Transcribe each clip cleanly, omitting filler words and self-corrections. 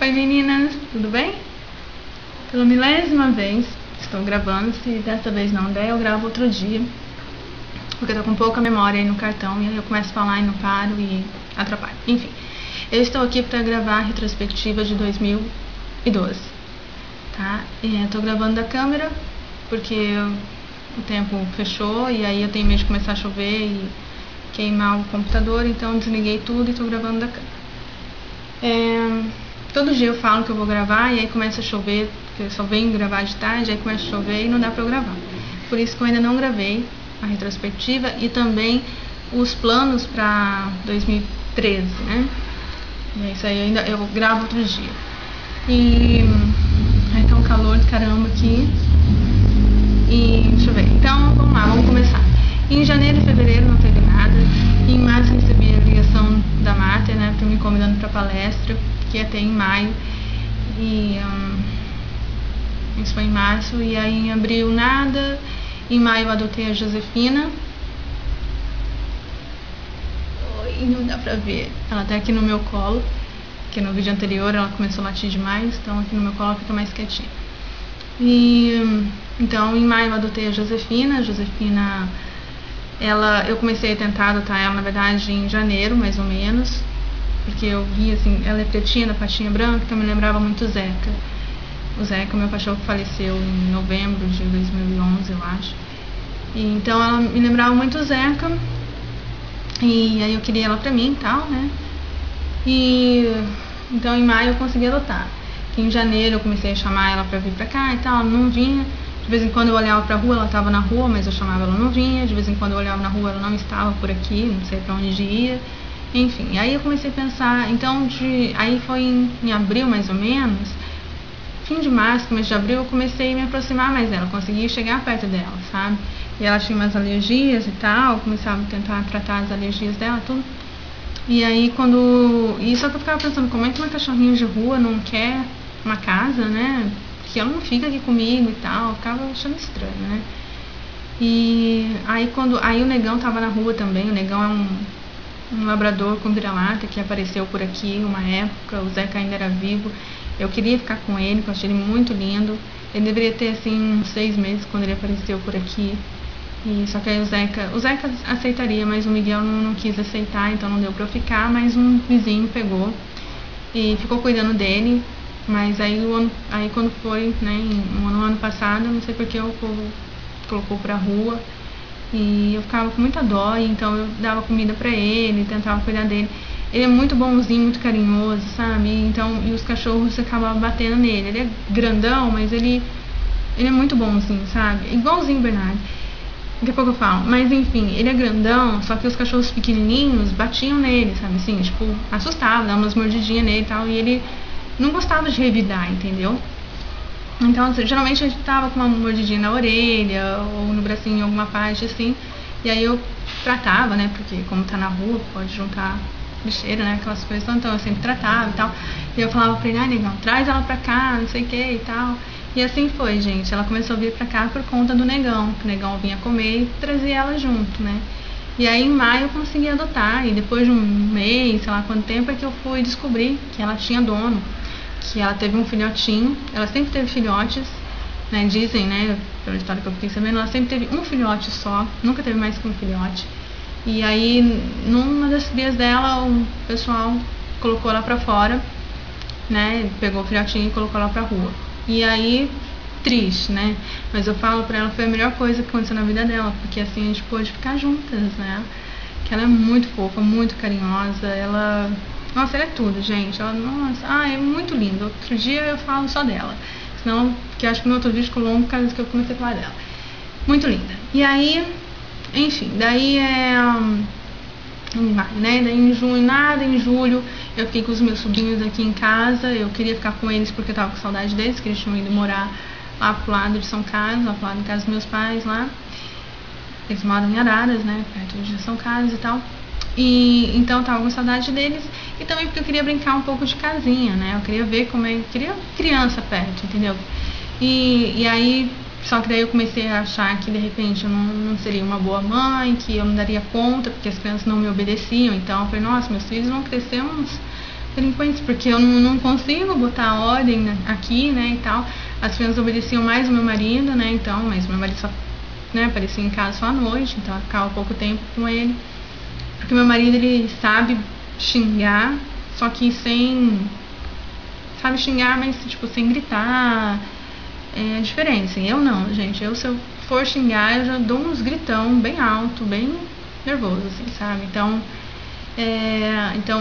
Oi meninas, tudo bem? Pela milésima vez estou gravando, se dessa vez não der eu gravo outro dia, porque eu tô com pouca memória aí no cartão e aí eu começo a falar e não paro e atrapalho. Enfim, eu estou aqui para gravar a retrospectiva de 2012, tá? Eu tô gravando da câmera porque o tempo fechou e aí eu tenho medo de começar a chover e queimar o computador, então desliguei tudo e tô gravando da câmera. Todo dia eu falo que eu vou gravar e aí começa a chover, porque eu só venho gravar de tarde, aí começa a chover e não dá pra eu gravar. Por isso que eu ainda não gravei a retrospectiva e também os planos pra 2013, né? E é isso aí, eu gravo outro dia. E aí tá um calor de caramba aqui. E deixa eu ver. Então vamos lá, vamos começar. Em janeiro e fevereiro não teve nada. Em março eu recebi a ligação da Mater, né, me convidando para palestra, que ia ter em maio. E isso foi em março. E aí em abril nada. Em maio eu adotei a Josefina. Oi, não dá pra ver. Ela tá aqui no meu colo, porque no vídeo anterior ela começou a latir demais, então aqui no meu colo ela fica mais quietinha. E então em maio eu adotei a Josefina. Eu comecei a tentar adotar ela, na verdade, em janeiro, mais ou menos, porque eu vi, assim, ela é pretinha, da patinha branca, então me lembrava muito o Zeca. O Zeca, meu cachorro, faleceu em novembro de 2011, eu acho. E, então ela me lembrava muito o Zeca, e aí eu queria ela pra mim e tal, né? E então em maio eu consegui adotar. Em janeiro eu comecei a chamar ela pra vir pra cá e tal, ela não vinha. De vez em quando eu olhava pra rua, ela estava na rua, mas eu chamava, ela não vinha. De vez em quando eu olhava na rua, ela não estava por aqui, não sei pra onde ia. Enfim, aí eu comecei a pensar, então aí foi em abril mais ou menos, fim de março, começo de abril, eu comecei a me aproximar mais dela, consegui chegar perto dela, sabe? E ela tinha umas alergias e tal, começava a tentar tratar as alergias dela, tudo. E aí só que eu ficava pensando, como é que uma cachorrinha de rua não quer uma casa, né? Que ela não fica aqui comigo e tal, eu ficava achando estranho, né? E aí o Negão tava na rua também. O Negão é um labrador com vira-lata que apareceu por aqui uma época, o Zeca ainda era vivo. Eu queria ficar com ele, porque eu achei ele muito lindo. Ele deveria ter assim uns 6 meses quando ele apareceu por aqui. E só que aí o Zeca aceitaria, mas o Miguel não quis aceitar, então não deu pra eu ficar, mas um vizinho pegou e ficou cuidando dele. Mas aí quando foi, né, no ano passado, não sei porque o povo colocou pra rua e eu ficava com muita dó, então eu dava comida pra ele, tentava cuidar dele. Ele é muito bonzinho, muito carinhoso, sabe? Então, e os cachorros acabavam batendo nele. Ele é grandão, mas ele é muito bonzinho, sabe? Igualzinho o Bernardo. Daqui a pouco eu falo. Mas enfim, ele é grandão, só que os cachorros pequenininhos batiam nele, sabe? Assim, tipo, assustavam, davam umas mordidinhas nele e tal, e ele não gostava de revidar, entendeu? Então, geralmente a gente tava com uma mordidinha na orelha ou no bracinho em alguma parte assim, e aí eu tratava, né? Porque como tá na rua, pode juntar lixeira, né? Aquelas coisas, então eu sempre tratava e tal. E eu falava pra ele, Negão, traz ela pra cá, não sei o que e tal. E assim foi, gente. Ela começou a vir pra cá por conta do Negão, que o Negão vinha comer e trazia ela junto, né? E aí em maio eu consegui adotar, e depois de um mês, sei lá quanto tempo, é que eu fui descobrir que ela tinha dono, que ela teve um filhotinho. Ela sempre teve filhotes, né? Dizem, né, pela história que eu fiquei sabendo, ela sempre teve um filhote só, nunca teve mais que um filhote. E aí, numa das crias dela, o pessoal colocou ela pra fora, né? Pegou o filhotinho e colocou ela pra rua. E aí, triste, né? Mas eu falo pra ela, foi a melhor coisa que aconteceu na vida dela, porque assim a gente pôde ficar juntas, né? Que ela é muito fofa, muito carinhosa, nossa, ela é tudo, gente. Ela, é muito linda. Outro dia eu falo só dela, senão, que eu acho que no outro vídeo ficou longo por causa que eu comecei a falar dela. Muito linda. E aí, enfim, daí em maio, né? Daí em junho nada, em julho eu fiquei com os meus sobrinhos aqui em casa. Eu queria ficar com eles porque eu tava com saudade deles, que eles tinham ido morar lá pro lado de São Carlos, lá pro lado da casa dos meus pais lá. Eles moram em Araras, né? Perto de São Carlos e tal. E então eu tava com saudade deles e também porque eu queria brincar um pouco de casinha, né? Eu queria ver como é, eu queria criança perto, entendeu? E aí, só que daí eu comecei a achar que de repente eu não seria uma boa mãe, que eu não daria conta, porque as crianças não me obedeciam. Então eu falei, nossa, meus filhos vão crescer uns delinquentes, porque eu não consigo botar ordem aqui, né, e tal. As crianças obedeciam mais o meu marido, né, então, mas meu marido só, né, aparecia em casa só à noite, então eu ficava pouco tempo com ele, porque meu marido, ele sabe xingar, só que sabe xingar, mas tipo, sem gritar, é a diferença. Eu não, gente, se eu for xingar, eu já dou uns gritão bem alto, bem nervoso, assim, sabe, então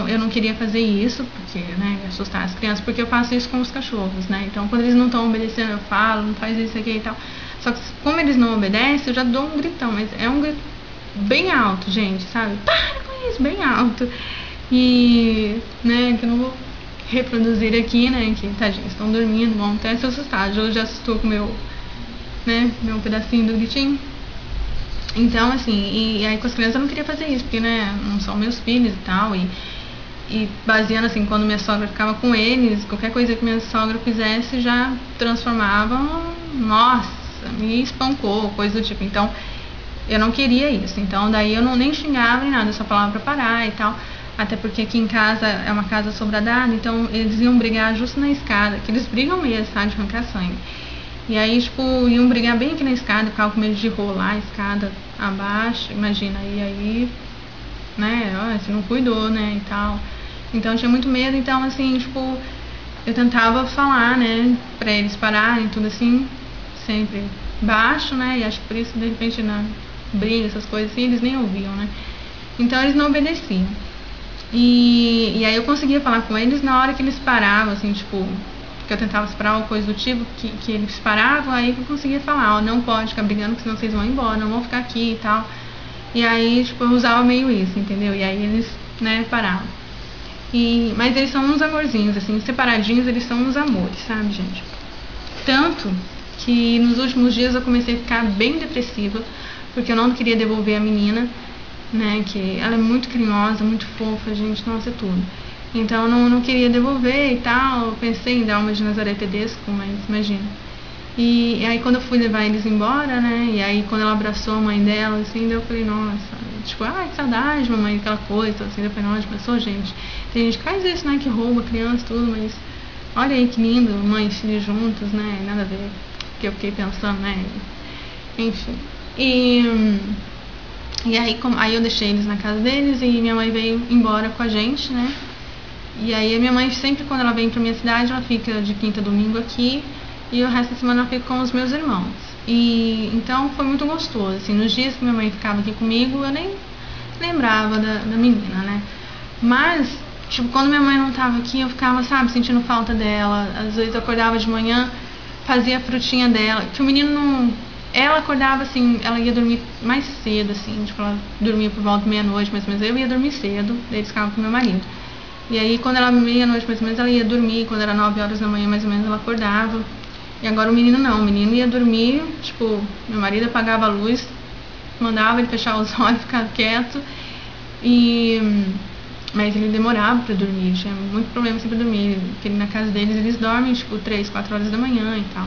eu não queria fazer isso, porque, né, assustar as crianças, porque eu faço isso com os cachorros, né, então quando eles não estão obedecendo eu falo, não faz isso aqui e tal, só que como eles não obedecem, eu já dou um gritão, mas é um grito bem alto, gente, sabe, para com isso, bem alto, e, né, que eu não vou reproduzir aqui, né, que tadinhos, estão dormindo, vão até se assustar, eu já assustou com meu pedacinho do gritinho. Então, assim, e aí com as crianças eu não queria fazer isso, porque, né, não são meus filhos e tal, e baseando, assim, quando minha sogra ficava com eles, qualquer coisa que minha sogra fizesse já transformava, nossa, me espancou, coisa do tipo. Então, eu não queria isso, então daí eu nem xingava nem nada, eu só falava pra parar e tal, até porque aqui em casa é uma casa sobradada, então eles iam brigar justo na escada, que eles brigam mesmo, sabe, de arrancar sangue. E aí, tipo, iam brigar bem aqui na escada, ficava com medo de rolar a escada abaixo, imagina, e aí, né, você não cuidou, né, e tal. Então eu tinha muito medo, então assim, tipo, eu tentava falar, né, pra eles pararem, tudo assim, sempre baixo, né, e acho que por isso, de repente, na briga, essas coisas assim, eles nem ouviam, né. Então eles não obedeciam. E aí eu conseguia falar com eles na hora que eles paravam, assim, tipo, que eu tentava separar uma coisa do tipo, que eles paravam, aí que eu conseguia falar, ó, não pode ficar brigando, porque senão vocês vão embora, não vão ficar aqui e tal. E aí, tipo, eu usava meio isso, entendeu? E aí eles, né, paravam. Mas eles são uns amorzinhos, assim, separadinhos, eles são uns amores, sabe, gente? Tanto que nos últimos dias eu comecei a ficar bem depressiva, porque eu não queria devolver a menina, né, que ela é muito carinhosa, muito fofa, gente, nossa, é tudo. Então eu não queria devolver e tal, eu pensei em dar uma de Nazaré Tedesco, mas imagina. E aí quando eu fui levar eles embora, né, e aí quando ela abraçou a mãe dela, assim, daí eu falei, nossa, tipo, que saudade, mamãe, aquela coisa, assim, daí eu falei, nossa, pensou, gente, tem gente que faz isso, né, que rouba criança e tudo, mas olha aí que lindo, mãe e filho juntos, né, nada a ver, que eu fiquei pensando, né, enfim. E aí eu deixei eles na casa deles e minha mãe veio embora com a gente, né? E aí a minha mãe sempre, quando ela vem pra minha cidade, ela fica de quinta a domingo aqui e o resto da semana ela fica com os meus irmãos. E então foi muito gostoso, assim, nos dias que minha mãe ficava aqui comigo, eu nem lembrava da menina, né? Mas, tipo, quando minha mãe não tava aqui, eu ficava, sabe, sentindo falta dela. Às vezes eu acordava de manhã, fazia a frutinha dela, que o menino não... Ela acordava assim, ela ia dormir mais cedo, assim, tipo, ela dormia por volta de meia-noite, mais ou menos, eu ia dormir cedo, daí eles ficavam com meu marido. E aí, quando era meia-noite, mais ou menos, ela ia dormir, quando era 9 horas da manhã, mais ou menos, ela acordava. E agora o menino não, o menino ia dormir, tipo, meu marido apagava a luz, mandava ele fechar os olhos, ficar quieto, mas ele demorava pra dormir, tinha muito problema assim pra dormir, porque na casa deles eles dormem, tipo, 3, 4 horas da manhã e tal.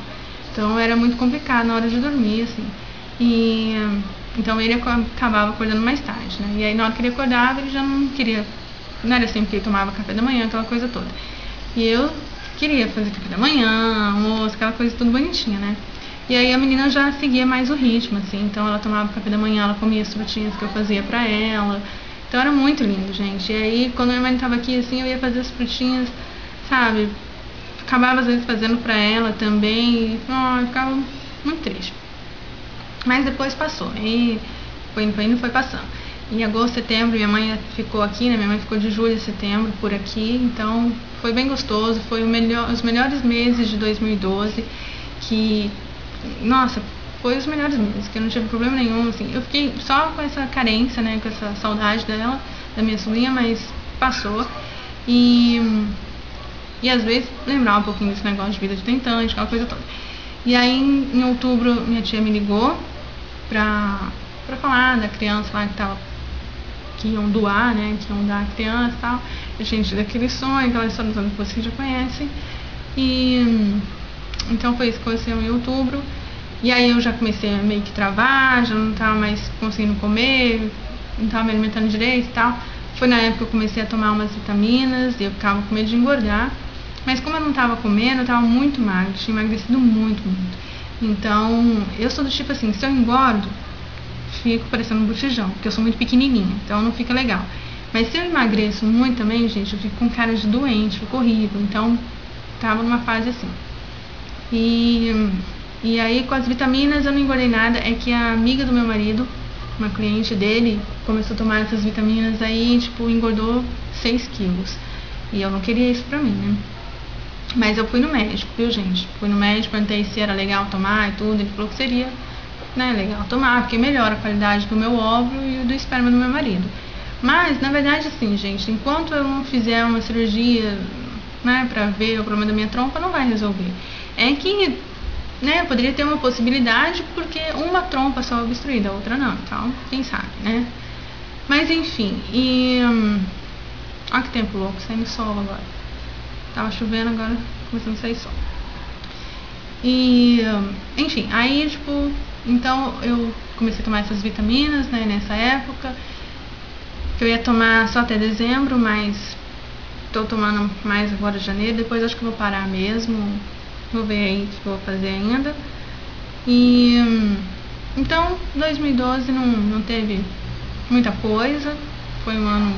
Então era muito complicado na hora de dormir, assim. Então ele acabava acordando mais tarde, né? E aí na hora que ele acordava, ele já não queria, não era sempre que ele tomava café da manhã, aquela coisa toda. E eu queria fazer café da manhã, almoço, aquela coisa tudo bonitinha, né? E aí a menina já seguia mais o ritmo, assim. Então ela tomava café da manhã, ela comia as frutinhas que eu fazia pra ela. Então era muito lindo, gente. E aí quando minha mãe tava aqui, assim, eu ia fazer as frutinhas, sabe? Acabava às vezes fazendo pra ela também, e ficava muito triste. Mas depois passou, e foi indo, foi passando. Em agosto, setembro, minha mãe ficou aqui, né? Minha mãe ficou de julho a setembro por aqui, então foi bem gostoso, foi os melhores meses de 2012, que, nossa, foi os melhores meses, que eu não tive problema nenhum, assim. Eu fiquei só com essa carência, né? Com essa saudade dela, da minha sobrinha, mas passou. E às vezes lembrar um pouquinho desse negócio de vida de tentante, aquela coisa toda. E aí em outubro minha tia me ligou pra falar da criança lá que iam doar, né? Que iam dar a criança e tal. A gente daquele sonho, aquela história toda que vocês já conhecem. Então foi isso que aconteceu em outubro. E aí eu já comecei a meio que travar, já não tava mais conseguindo comer, não tava me alimentando direito e tal. Foi na época que eu comecei a tomar umas vitaminas e eu ficava com medo de engordar. Mas como eu não estava comendo, eu estava muito magra, tinha emagrecido muito, muito. Então, eu sou do tipo assim, se eu engordo, fico parecendo um botijão, porque eu sou muito pequenininha, então não fica legal. Mas se eu emagreço muito também, gente, eu fico com cara de doente, fico horrível. Então, tava numa fase assim. E aí, com as vitaminas, eu não engordei nada. É que a amiga do meu marido, uma cliente dele, começou a tomar essas vitaminas aí, tipo, engordou 6 quilos. E eu não queria isso pra mim, né? Mas eu fui no médico, viu, gente? Fui no médico, perguntei se era legal tomar e tudo. Ele falou que seria, né, legal tomar, porque melhora a qualidade do meu óvulo e do esperma do meu marido. Mas, na verdade, assim, gente, enquanto eu não fizer uma cirurgia, né, pra ver o problema da minha trompa, não vai resolver. É que, né, poderia ter uma possibilidade, porque uma trompa só obstruída, a outra não, então, quem sabe, né? Mas, enfim, olha que tempo louco, saindo sol agora. Tava chovendo, agora começando a sair sol. Enfim, aí, tipo, então eu comecei a tomar essas vitaminas, né, nessa época. Que eu ia tomar só até dezembro, mas tô tomando mais agora de janeiro. Depois acho que eu vou parar mesmo. Vou ver aí o que eu vou fazer ainda. Então 2012 não teve muita coisa. Foi um ano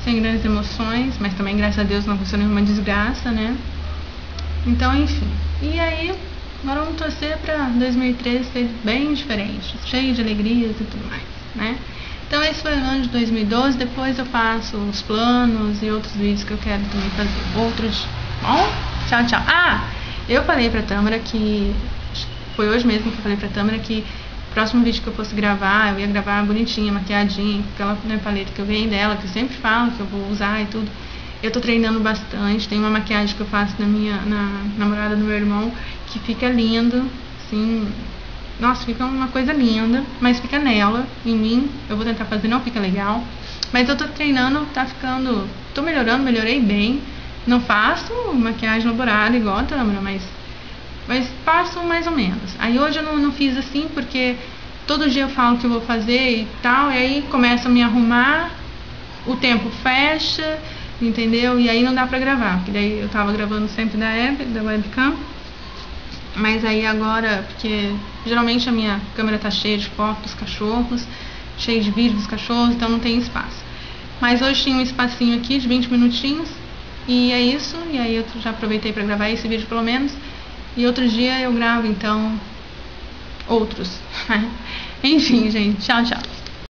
sem grandes emoções, mas também, graças a Deus, não aconteceu nenhuma desgraça, né? Então, enfim. E aí, agora vamos torcer pra 2013 ser bem diferente, cheio de alegrias e tudo mais, né? Então esse foi o ano de 2012, depois eu faço os planos e outros vídeos que eu quero também fazer. Outros, bom? Tchau, tchau. Ah, eu falei pra Tâmara que, foi hoje mesmo que eu falei pra Tâmara que o próximo vídeo que eu fosse gravar, eu ia gravar bonitinha, maquiadinha, com aquela, né, paleta que eu ganhei dela, que eu sempre falo que eu vou usar e tudo. Eu tô treinando bastante, tem uma maquiagem que eu faço na namorada do meu irmão, que fica lindo, assim... Nossa, fica uma coisa linda, mas fica nela, em mim, eu vou tentar fazer, não fica legal. Mas eu tô treinando, tá ficando, tô melhorando, melhorei bem. Não faço maquiagem elaborada igual a Tâmara, mas faço mais ou menos. Aí hoje eu não fiz assim, porque todo dia eu falo que eu vou fazer e tal, e aí começo a me arrumar, o tempo fecha, entendeu? E aí não dá pra gravar, porque daí eu tava gravando sempre da webcam. Mas aí agora, porque geralmente a minha câmera tá cheia de fotos dos cachorros, cheia de vídeos dos cachorros, então não tem espaço. Mas hoje tinha um espacinho aqui de 20 minutinhos, e é isso. E aí eu já aproveitei para gravar esse vídeo pelo menos. E outro dia eu gravo, então, outros. Enfim, gente, tchau, tchau.